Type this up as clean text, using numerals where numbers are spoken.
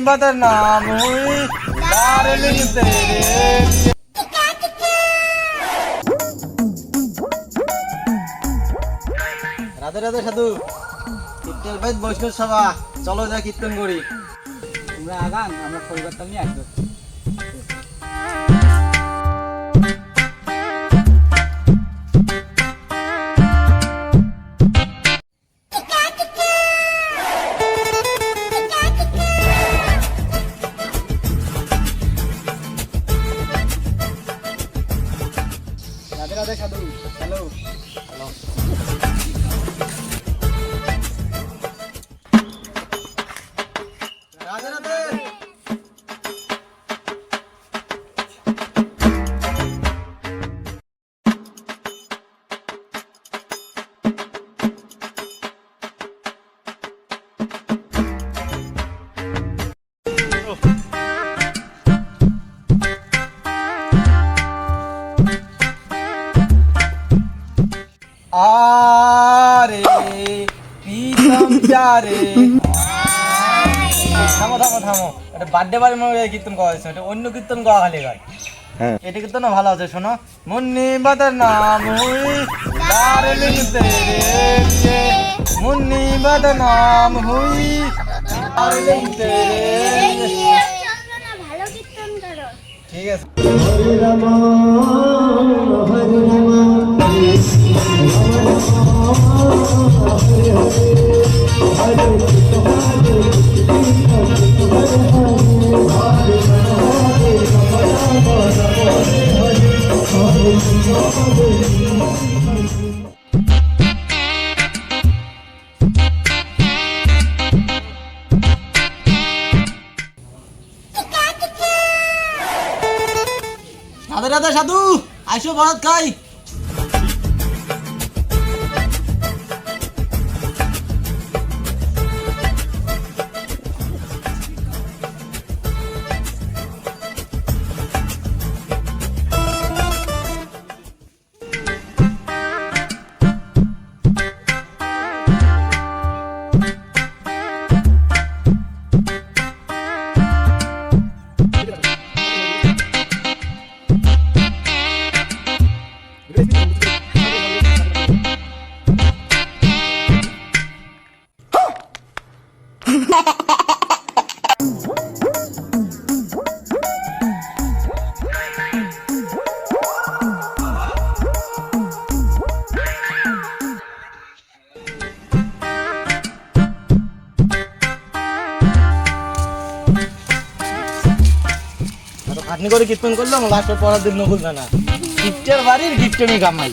बदर नाम हुई डार्लिंग तेरे রাধে রাধে সাধু কীর্তন ভাই বৈষ্ণব সভা চলো যা কীর্তন করি তোমরা আগান আমরা পরিবর্তন নিয়ে আসবো রাধে রাধে সাধু হ্যালো হ্যালো রাধে রাধে আরে প্রীতম যারে থামো থামো থামো এটা বার্থডে বারের মধ্যে কীর্তন করা হয়েছে এটা অন্য কীর্তন করা খালি গায় এটা কীর্তন ভালো আছে শোনো মুন্নি বাদর নাম হুই ডার্লিং তেরে মুন্নি বাদর নাম হুই ডার্লিং তেরে ভালো কীর্তন করো ঠিক আছে রাধে রাধে সাধু আইসো ভাত খাই খাটনি করে কীর্তন করলাম লাস্টের পরের দিন নকুল না গিফটের বাড়ির গিফট আমি কামাই